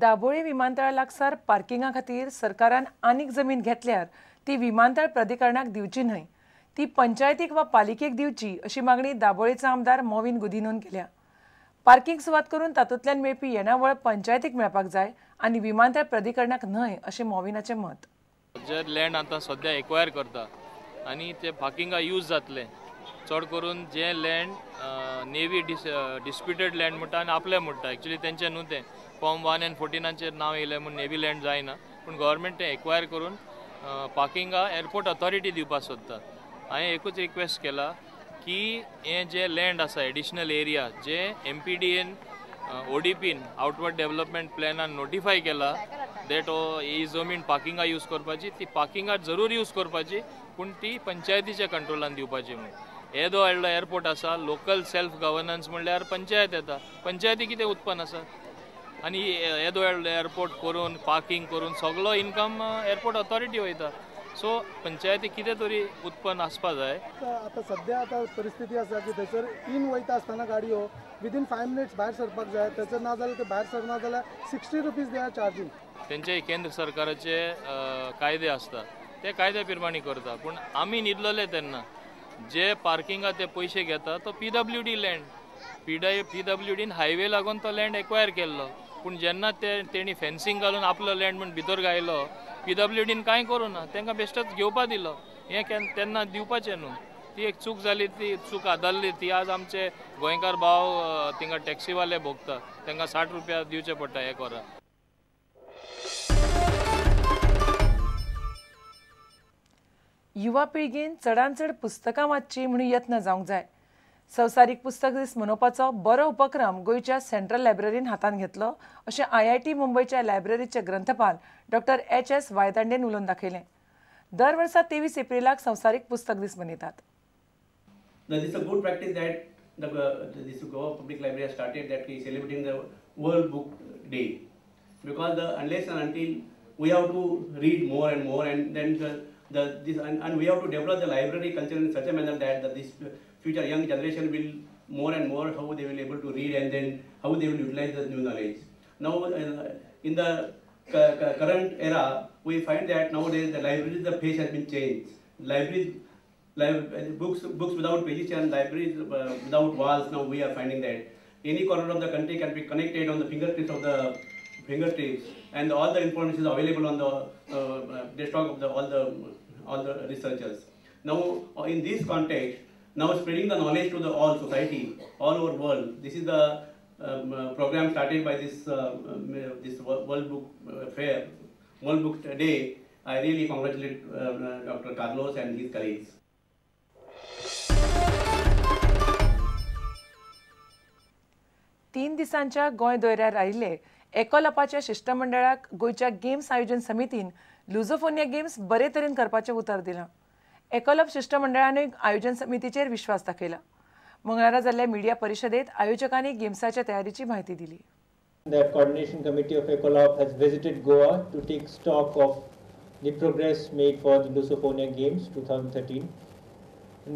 दाबोळे विमानतळा लागसार पार्किंगा खातीर सरकारान आनीक जमीन घेतल्यार ती विमानतळ प्राधिकरणाक दिवची न्हय, ती पंचायतीक वा पालिकेक दिवची अशी मागणी दाबोळेचो आमदार मोविन गुदिनोन केल्या. पार्किंग सुवात करून तातूंतल्यान मेळपी येणावळ पंचायतीक मेळपाक जाय आनी विमानतळ प्राधिकरणाक न्हय अशें मोविनाचें मत. जे लँड आतां सद्या एक्वायर करता आनी ते पार्किंगा यूज जातले, चड करून जे लँड नेवी डिस्प्युटेड लँड म्हणटा आनी आपले म्हणटा, एक्चुअली तेंचे न्हू तें फॉर्म 1 and 14 नांव येयलें म्हूण नेवी लँड जायना, पूण गव्हर्मेंट तें एक्वायर करून पार्किंगा एअरपोर्ट ऑथॉरिटी दिवपाक सोदता. हांवें एकूच रिक्वेस्ट केला की हे जे लँड आसा एडिशनल एरिया जे MPDN ODPन आउटवर्ड डेव्हलपमेंट प्लॅनान नोटिफाय केला दॅट ही जमीन पार्किंगा यूज करपाची, ती पार्किंगा जरूर यूज करपाची पूण ती पंचायतीच्या कंट्रोलान दिवपाची म्हणून. येदो व्हडलो एअरपोर्ट आसा, लोकल सेल्फ गव्हर्नन्स म्हणल्यार पंचायत येता, पंचायती कितें उत्पन्न आसा आनी येदो व्हडलो एअरपोर्ट करून पार्किंग करून सगळो इनकम एअरपोर्ट ऑथॉरिटी वयता. सो पंचायती कितें तरी उत्पन्न आसपा जाय. आता सध्या आता परिस्थिती आसा की थंयसर इन वयता आसतना गाडयो विदीन 5 minutes भायर सरपाक जाय, थंयसर ना जाल्यार ते भायर सरना जाल्यार 60 rupees दे आर चार्जींग. तेंचे केंद्र सरकाराचे कायदे आसता ते कायद्या प्रमाणे करता, पूण आमी न्हिदलेले तेन्ना जे पार्किंगा ते पयशे घेता तो PWD लँड, PWDन हायवे लागून तो लँड एक्वायर केल्लो, पूण जेन्ना तेणी फेन्सिंग घालून आपलो लँड म्हूण भितर घायलो PWDन कांय करूं ना, तांकां बेश्टच घेवपा दिलो. हें तेन्ना दिवपाचें न्हू, ती एक चूक जाली, ती चूक आदारली, ती आज आमचे गोंयकार भाव थिंगा टॅक्सीवाले भोगता, तांकां 60 रुपया दिवचे पडटा एक वरा. युवा पिळगेन चडांत चड पुस्तकां वाचची म्हणून यत्न जावंक जाय. संवसारीक पुस्तक दीस मनोवपाचो बरो उपक्रम गोंयच्या सेंट्रल लायब्ररीन हातांत घेतलो अशें IIT मुंबयच्या लायब्ररीचे ग्रंथपाल डॉ. HS वायदांडेन उलोवन दाखयलें. दर वर्सा 23 एप्रिलाक संवसारीक पुस्तक दीस मनयतात. This is a good practice that this Goa Public Library has started, that we celebrating the World Book Day, because unless and until we have to read more and more, and then and we have to develop the library culture in such a manner that this future young generation will more and more how they will able to read, and then how they will utilize the new knowledge. Now in the current era we find that nowadays the libraries, the face has been changed. Books without pages and libraries without walls. Now we are finding that any corner of the country can be connected on the fingertips, and all the information is available on the desktop of all the researchers. Now in this context, now spreading the knowledge to the all society all over world. This is the program started by this World Book Fair, World Book Day. I really congratulate Dr. Carlos and his colleagues. तीन दिसांच्या गोंय दौऱ्यार आयिल्ले ACOLOPच्या शिष्टमंडळाक गोंयच्या games आयोजन समितीन लुझोफोनिया games बरे तरेन करपाचें उतर दिलां. ACOLOP शिष्टमंडळानूय आयोजन समितीचेर विश्वास दाखयला. मंगळारा जाल्ल्या मिडिया परिशदेंत आयोजकांनी गेम्साच्या तयारीची म्हायती दिली. The coordination committee of ACOLOP has visited Goa to take stock of the progress made for the Lusofonia Games 2013.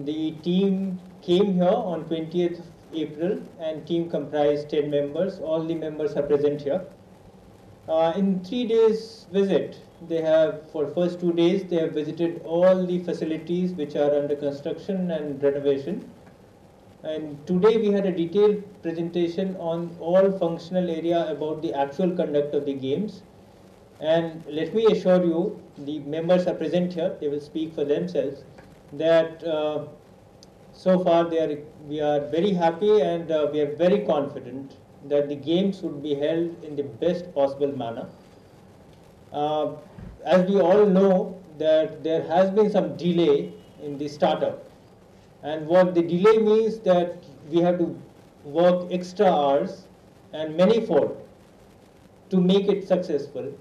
The team came here on 20th April, and team comprised 10 members. All the members are present here. In 3 days visit, they have, for first 2 days, they have visited all the facilities which are under construction and renovation. And today we had a detailed presentation on all functional area about the actual conduct of the games. And let me assure you, the members are present here, they will speak for themselves, that so far we are very happy, and we are very confident that the games would be held in the best possible manner. As we all know that there has been some delay in the startup, and what the delay means that we have to work extra hours and manifold to make it successful.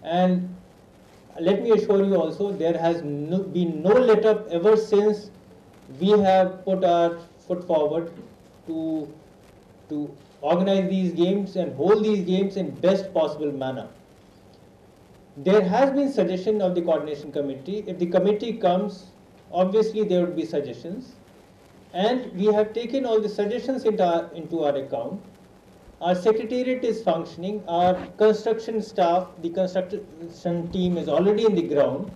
And let me assure you also, there has been no let up ever since we have put our foot forward to organize these games and hold these games in best possible manner. There has been suggestion of the coordination committee. If the committee comes, obviously there would be suggestions, and we have taken all the suggestions into our account, Our secretariat is functioning, our construction staff, the construction team is already in the ground.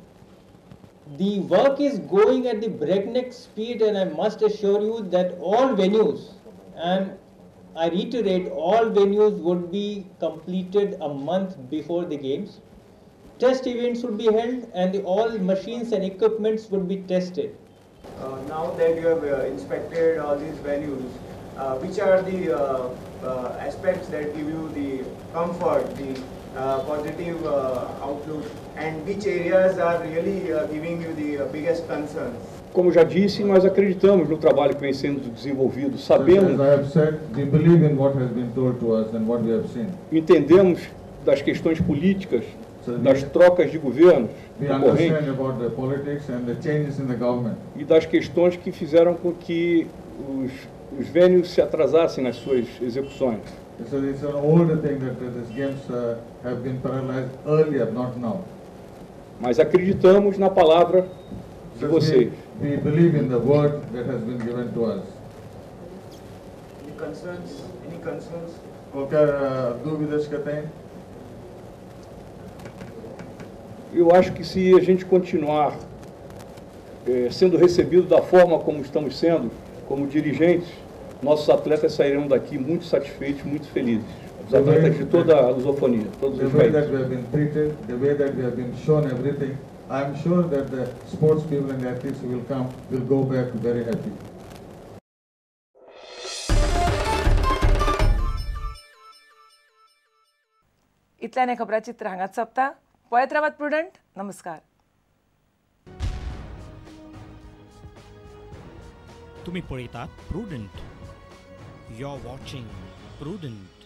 The work is going at the breakneck speed, and I must assure you that all venues, and I reiterate, all venues would be completed a month before the games. Test events would be held and all machines and equipments would be tested. Now that you have inspected all these venues, which are the aspects that give you the comfort, the positive outlook, and which areas are really giving you the biggest concerns? Como já disse, nós acreditamos no trabalho que vem sendo desenvolvido, sabemos, As I have said, we believe in what has been told to us and what we have seen. entendemos das questões políticas, das trocas de governos We ocorrentes understand about the politics and the changes in the government. e das questões que fizeram com que os venues se atrasassem nas suas execuções. So it's an older thing that these games have been paralyzed earlier, not now. Mas acreditamos na palavra de vocês. We believe in the word that has been given to us. Any concerns? Any concerns? Qualquer dúvidas que tem? Eu acho que se a gente continuar sendo recebido da forma como estamos sendo, como dirigentes, nossos atletas sairão daqui muito satisfeitos, muito felizes. Os atletas de toda a lusofonia, todos os The way países. that we have been treated, the way that we have been shown everything, I am sure that the sports people and the athletes who will come will go back very happy. इतल्यान खबराचित्र हांगाच सोंपता. पळयत रावात prudent. नमस्कार. तुम्ही पळयतात Prudent. You are watching prudent.